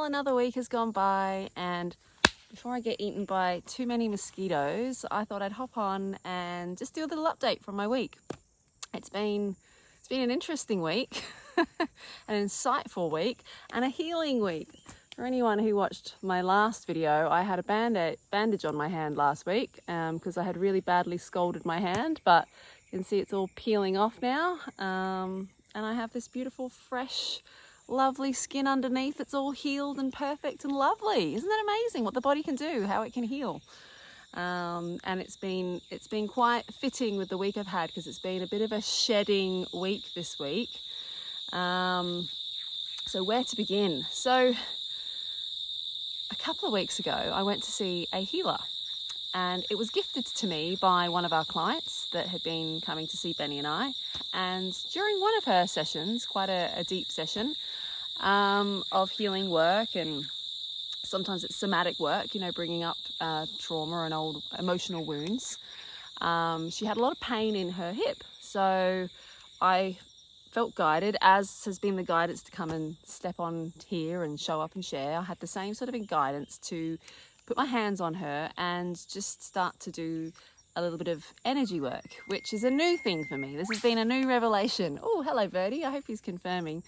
Well, another week has gone by, and before I get eaten by too many mosquitoes, I thought I'd hop on and just do a little update from my week. It's been an interesting week, an insightful week, and a healing week. For anyone who watched my last video, I had a bandage on my hand last week because I had really badly scalded my hand, but you can see it's all peeling off now. And I have this beautiful, fresh, lovely skin underneath. It's all healed and perfect and lovely. Isn't that amazing what the body can do, how it can heal? And it's been quite fitting with the week I've had, because it's been a bit of a shedding week this week. So where to begin? So a couple of weeks ago, I went to see a healer, and it was gifted to me by one of our clients that had been coming to see Benny and I. And during one of her sessions, quite a deep session of healing work, and sometimes it's somatic work, you know, bringing up trauma and old emotional wounds. She had a lot of pain in her hip. So I felt guided, as has been the guidance, to come and step on here and show up and share. I had the same sort of guidance to put my hands on her and just start to do a little bit of energy work, which is a new thing for me. This has been a new revelation. Oh, hello, Birdie. I hope he's confirming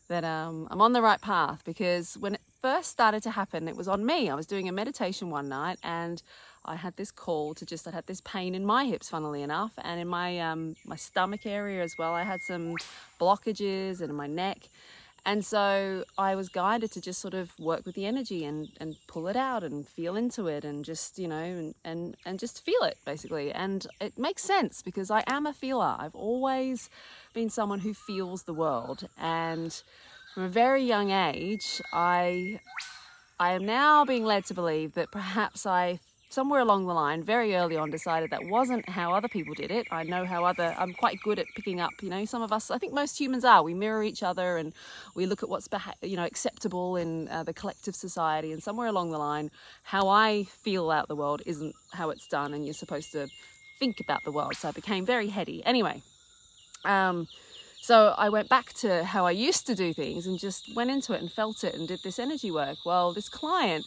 that I'm on the right path, because when it first started to happen, it was on me. I was doing a meditation one night, and I had this call to I had this pain in my hips, funnily enough, and in my my stomach area as well. I had some blockages, and in my neck. And so I was guided to just sort of work with the energy and pull it out and feel into it, and just, you know, and just feel it, basically. And it makes sense, because I am a feeler. I've always been someone who feels the world. And from a very young age, I am now being led to believe that perhaps I, somewhere along the line, very early on, decided that wasn't how other people did it. I know how I'm quite good at picking up, you know, some of us, I think most humans are, we mirror each other and we look at what's, you know, acceptable in the collective society. And somewhere along the line, how I feel out the world isn't how it's done, and you're supposed to think about the world. So I became very heady. Anyway, so I went back to how I used to do things and just went into it and felt it and did this energy work. Well, this client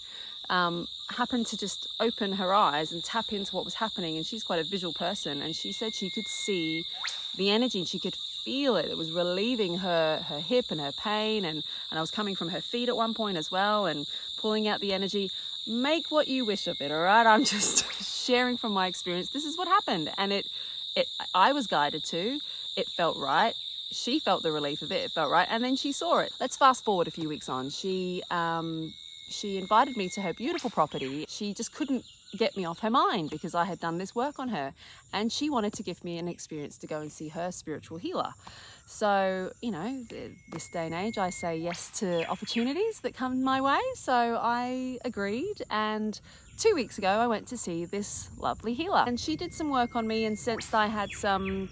happened to just open her eyes and tap into what was happening, and she's quite a visual person, and she said she could see the energy and she could feel it. It was relieving her hip and her pain, and I was coming from her feet at one point as well, and pulling out the energy. Make what you wish of it, all right? I'm just sharing from my experience. This is what happened, and I was guided to. It felt right. She felt the relief of it. It felt right, and then she saw it. Let's fast forward a few weeks on. She invited me to her beautiful property. She just couldn't get me off her mind, because I had done this work on her, and she wanted to give me an experience to go and see her spiritual healer. So, you know, this day and age, I say yes to opportunities that come my way. So I agreed, and 2 weeks ago I went to see this lovely healer, and she did some work on me and sensed I had some,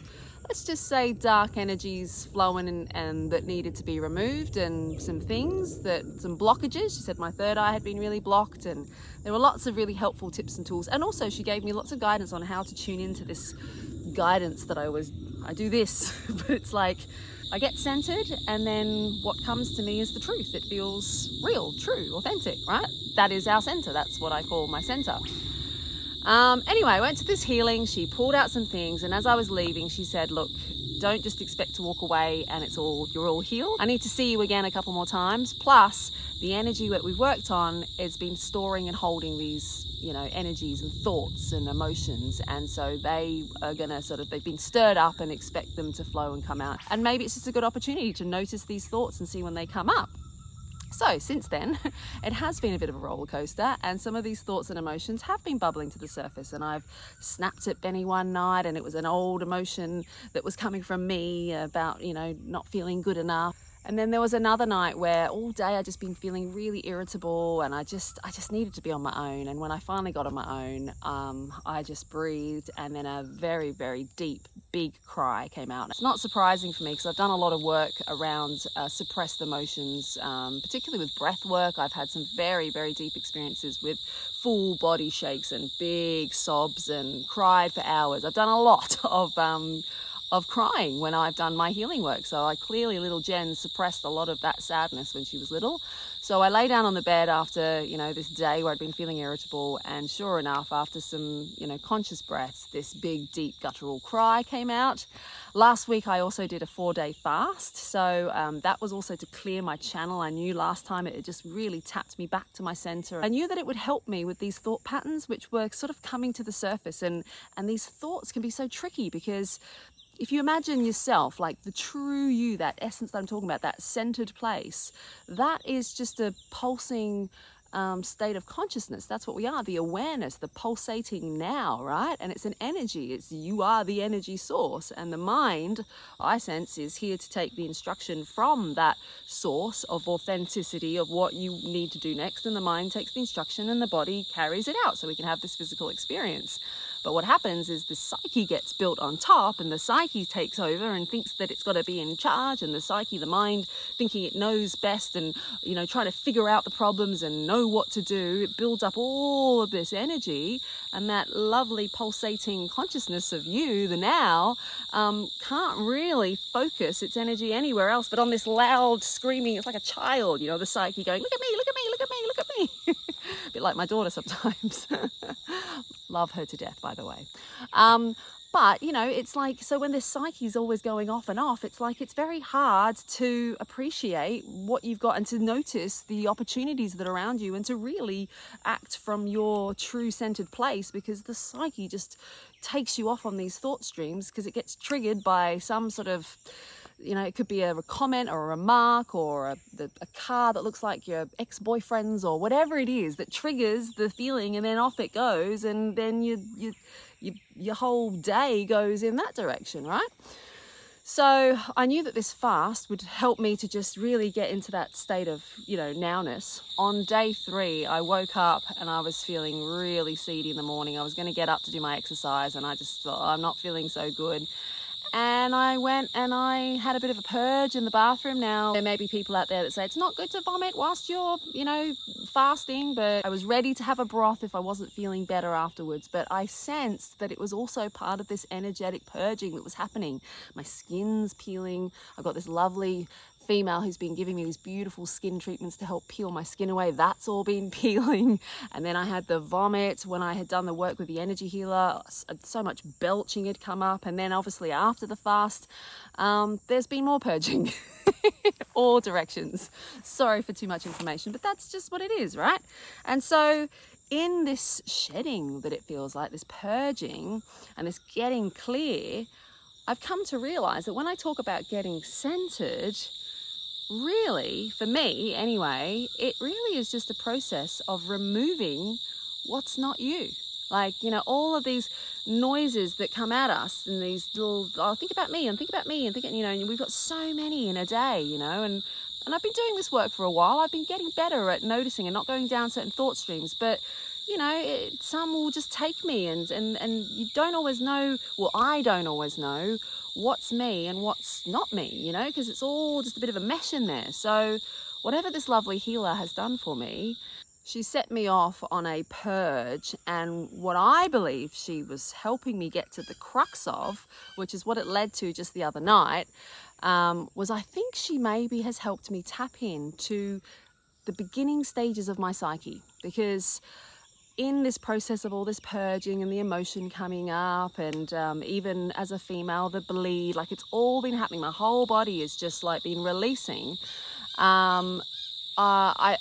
let's just say, dark energies flowing and that needed to be removed, and some blockages. She said my third eye had been really blocked, and there were lots of really helpful tips and tools. And also she gave me lots of guidance on how to tune into this guidance that I do this, but it's like I get centered, and then what comes to me is the truth. It feels real, true, authentic, right? That is our center. That's what I call my center. Anyway, I went to this healing. She pulled out some things, and as I was leaving, she said, look, don't just expect to walk away and you're all healed. I need to see you again a couple more times. Plus, the energy that we've worked on has been storing and holding these, you know, energies and thoughts and emotions. And so they are going to they've been stirred up, and expect them to flow and come out. And maybe it's just a good opportunity to notice these thoughts and see when they come up. So since then, it has been a bit of a roller coaster, and some of these thoughts and emotions have been bubbling to the surface. And I've snapped at Benny one night, and it was an old emotion that was coming from me about, you know, not feeling good enough. And then there was another night where all day I'd just been feeling really irritable, and I just needed to be on my own. And when I finally got on my own, I just breathed, and then a very, very deep, big cry came out. It's not surprising for me, because I've done a lot of work around suppressed emotions, particularly with breath work. I've had some very, very deep experiences with full body shakes and big sobs, and cried for hours. I've done a lot of crying when I've done my healing work. So I clearly, little Jen suppressed a lot of that sadness when she was little. So I lay down on the bed after, this day where I'd been feeling irritable, and sure enough, after some, conscious breaths, this big, deep guttural cry came out. Last week, I also did a 4-day fast. So that was also to clear my channel. I knew last time it just really tapped me back to my center. I knew that it would help me with these thought patterns, which were sort of coming to the surface. And these thoughts can be so tricky, because if you imagine yourself, like the true you, that essence that I'm talking about, that centered place, that is just a pulsing state of consciousness. That's what we are, the awareness, the pulsating now, right? And it's an energy. You are the energy source. And the mind, I sense, is here to take the instruction from that source of authenticity of what you need to do next. And the mind takes the instruction and the body carries it out so we can have this physical experience. But what happens is the psyche gets built on top, and the psyche takes over and thinks that it's got to be in charge, and the psyche, the mind, thinking it knows best and, trying to figure out the problems and know what to do. It builds up all of this energy, and that lovely pulsating consciousness of you, the now, can't really focus its energy anywhere else but on this loud screaming. It's like a child, the psyche going, look at me, look at me, look at me, look at me. A bit like my daughter sometimes. Love her to death, by the way. But, it's like, so when this psyche is always going off and off, it's like it's very hard to appreciate what you've got and to notice the opportunities that are around you and to really act from your true centered place, because the psyche just takes you off on these thought streams because it gets triggered by some sort of, it could be a comment or a remark or a car that looks like your ex-boyfriend's or whatever it is that triggers the feeling, and then off it goes, and then your whole day goes in that direction, right? So I knew that this fast would help me to just really get into that state of, nowness. On day 3, I woke up and I was feeling really seedy in the morning. I was going to get up to do my exercise, and I just thought, I'm not feeling so good. And I went and I had a bit of a purge in the bathroom. Now, there may be people out there that say it's not good to vomit whilst you're, fasting, but I was ready to have a broth if I wasn't feeling better afterwards. But I sensed that it was also part of this energetic purging that was happening. My skin's peeling. I've got this lovely female who's been giving me these beautiful skin treatments to help peel my skin away. That's all been peeling. And then I had the vomit when I had done the work with the energy healer. So much belching had come up. And then obviously after the fast, there's been more purging. All directions. Sorry for too much information, but that's just what it is, right? And so in this shedding that it feels like, this purging and this getting clear, I've come to realize that when I talk about getting centered, really, for me anyway, it really is just a process of removing what's not you. Like, all of these noises that come at us and these little, think about me and think about me and think, and we've got so many in a day, and I've been doing this work for a while. I've been getting better at noticing and not going down certain thought streams, but some will just take me and you don't always know, well, I don't always know what's me and what's not me, because it's all just a bit of a mesh in there. So whatever this lovely healer has done for me, she set me off on a purge, and what I believe she was helping me get to the crux of, which is what it led to just the other night, was I think she maybe has helped me tap into the beginning stages of my psyche, because in this process of all this purging and the emotion coming up, and even as a female, the bleed, like it's all been happening. My whole body is just like been releasing. I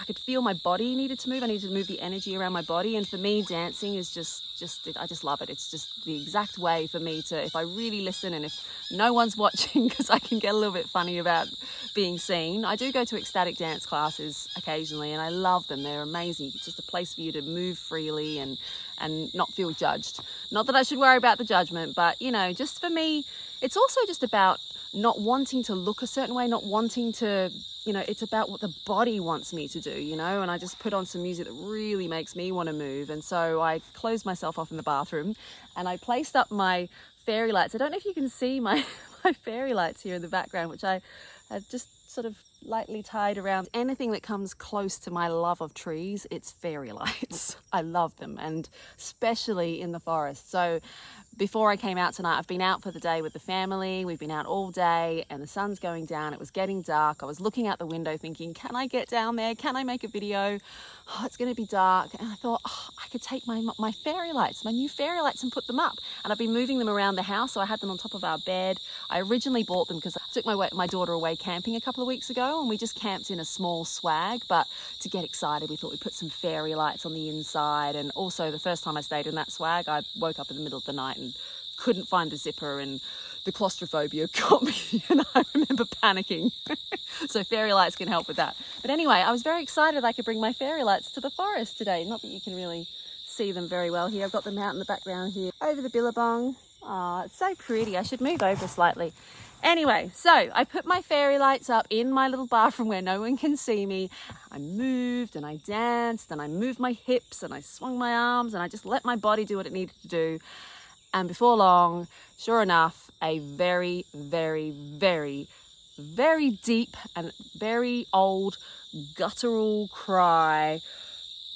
could feel my body needed to move. I needed to move the energy around my body. And for me, dancing is I just love it. It's just the exact way for me to, if I really listen and if no one's watching, because I can get a little bit funny about being seen. I do go to ecstatic dance classes occasionally, and I love them. They're amazing. It's just a place for you to move freely and not feel judged. Not that I should worry about the judgment, but, just for me, it's also just about not wanting to look a certain way, not wanting to, it's about what the body wants me to do, and I just put on some music that really makes me want to move. And so I closed myself off in the bathroom and I placed up my fairy lights. I don't know if you can see my fairy lights here in the background, which I have just sort of lightly tied around. Anything that comes close to my love of trees, it's fairy lights. I love them, and especially in the forest. So before I came out tonight, I've been out for the day with the family. We've been out all day and the sun's going down. It was getting dark. I was looking out the window thinking, can I get down there? Can I make a video? Oh, it's going to be dark. And I thought, oh, I could take my fairy lights, my new fairy lights, and put them up. And I've been moving them around the house, so I had them on top of our bed. I originally bought them because I took my daughter away camping a couple of weeks ago, and we just camped in a small swag. But to get excited, we thought we'd put some fairy lights on the inside. And also, the first time I stayed in that swag, I woke up in the middle of the night and couldn't find the zipper, and the claustrophobia got me, and I remember panicking. So fairy lights can help with that. But anyway, I was very excited I could bring my fairy lights to the forest today. Not that you can really see them very well here. I've got them out in the background here over the Billabong. Oh, it's so pretty. I should move over slightly. Anyway, so I put my fairy lights up in my little bathroom where no one can see me. I moved and I danced and I moved my hips and I swung my arms and I just let my body do what it needed to do. And before long, sure enough, a very, very, very, very deep and very old guttural cry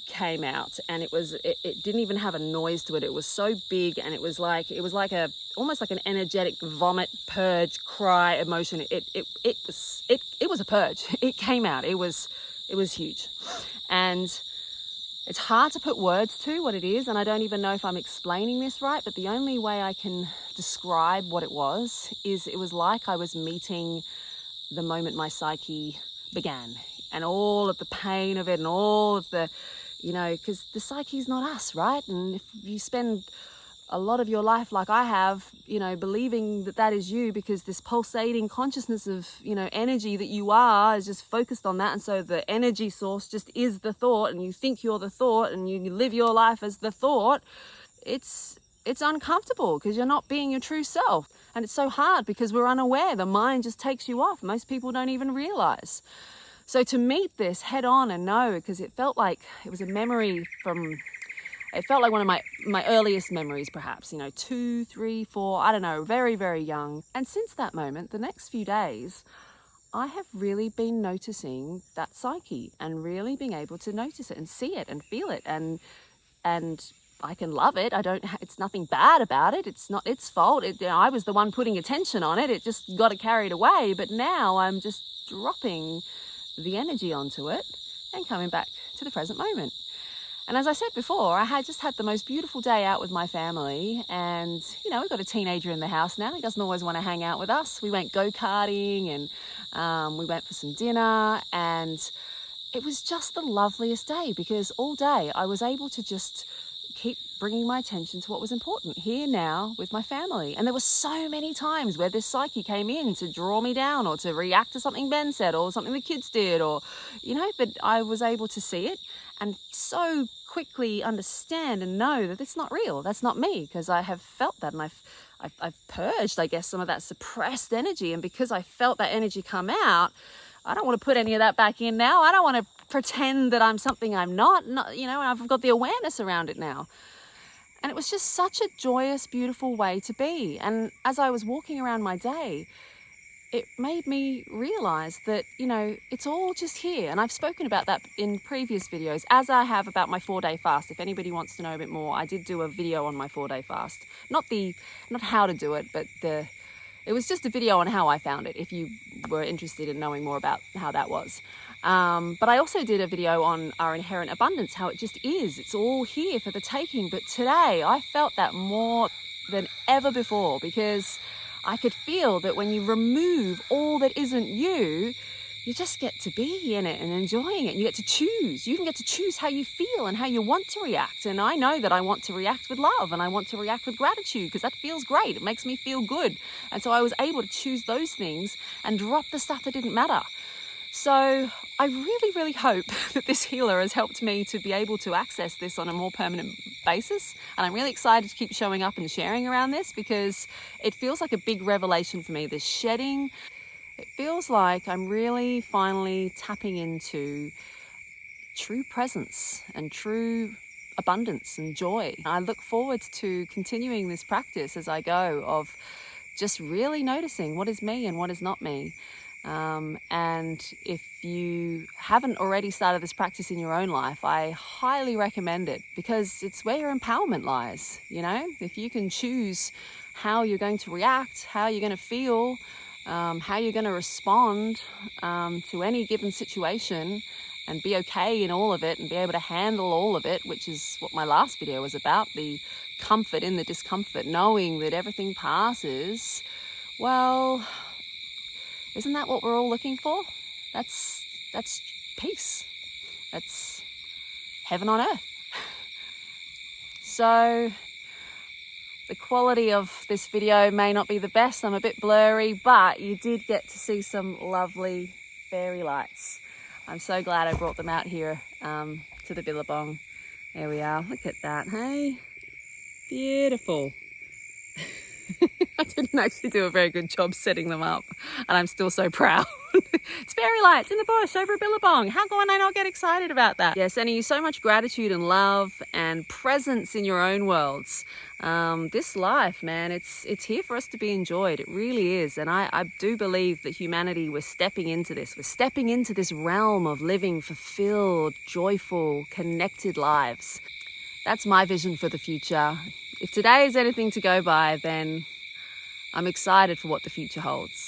came out, and it didn't even have a noise to it. It was so big, and it was like almost like an energetic vomit purge cry emotion. It was a purge. It came out. It was huge, and it's hard to put words to what it is, and I don't even know if I'm explaining this right, but the only way I can describe what it was is it was like I was meeting the moment my psyche began, and all of the pain of it and all of the, because the psyche's not us, right? And if you spend a lot of your life like I have, believing that is you, because this pulsating consciousness of, energy that you are is just focused on that. And so the energy source just is the thought, and you think you're the thought, and you live your life as the thought. It's uncomfortable because you're not being your true self. And it's so hard because we're unaware. The mind just takes you off. Most people don't even realize. So to meet this head on and know, because it felt like it was a memory it felt like one of my earliest memories, perhaps, 2, 3, 4, I don't know, very, very young. And since that moment, the next few days, I have really been noticing that psyche and really being able to notice it and see it and feel it. And I can love it. It's nothing bad about it. It's not its fault. I was the one putting attention on it. It just got carried away. But now I'm just dropping the energy onto it and coming back to the present moment. And as I said before, I had just had the most beautiful day out with my family, and we've got a teenager in the house now. He doesn't always want to hang out with us. We went go-karting, and we went for some dinner, and it was just the loveliest day because all day I was able to just keep bringing my attention to what was important here now with my family. And there were so many times where this psyche came in to draw me down or to react to something Ben said or something the kids did, or but I was able to see it and so quickly understand and know that it's not real. That's not me, because I have felt that, and I've purged, I guess, some of that suppressed energy. And because I felt that energy come out, I don't want to put any of that back in now. I don't want to pretend that I'm something I'm not, and I've got the awareness around it now. And it was just such a joyous, beautiful way to be. And as I was walking around my day, it made me realize that, it's all just here. And I've spoken about that in previous videos, as I have about my 4-day fast. If anybody wants to know a bit more, I did do a video on my 4-day fast. Not how to do it, but it was just a video on how I found it, if you were interested in knowing more about how that was. But I also did a video on our inherent abundance, how it just is. It's all here for the taking. But today I felt that more than ever before, because I could feel that when you remove all that isn't you, you just get to be in it and enjoying it. And you get to choose. You can get to choose how you feel and how you want to react. And I know that I want to react with love, and I want to react with gratitude, because that feels great. It makes me feel good. And so I was able to choose those things and drop the stuff that didn't matter. So I really, really hope that this healer has helped me to be able to access this on a more permanent basis. And I'm really excited to keep showing up and sharing around this, because it feels like a big revelation for me, this shedding. It feels like I'm really finally tapping into true presence and true abundance and joy. I look forward to continuing this practice as I go, of just really noticing what is me and what is not me. And if you haven't already started this practice in your own life, I highly recommend it, because it's where your empowerment lies. You know, if you can choose how you're going to react, how you're going to feel, how you're going to respond to any given situation, and be okay in all of it and be able to handle all of it, which is what my last video was about, the comfort in the discomfort, knowing that everything passes. Well, isn't that what we're all looking for? That's peace. That's heaven on earth. So the quality of this video may not be the best. I'm a bit blurry, but you did get to see some lovely fairy lights. I'm so glad I brought them out here to the Billabong. There we are. Look at that, hey? Beautiful. I didn't actually do a very good job setting them up, and I'm still so proud. It's fairy lights in the bush over a Billabong. How can I not get excited about that? Yeah, sending you so much gratitude and love and presence in your own worlds. This life, man, it's here for us to be enjoyed. It really is. And I do believe that humanity, we're stepping into this. We're stepping into this realm of living fulfilled, joyful, connected lives. That's my vision for the future. If today is anything to go by, then I'm excited for what the future holds.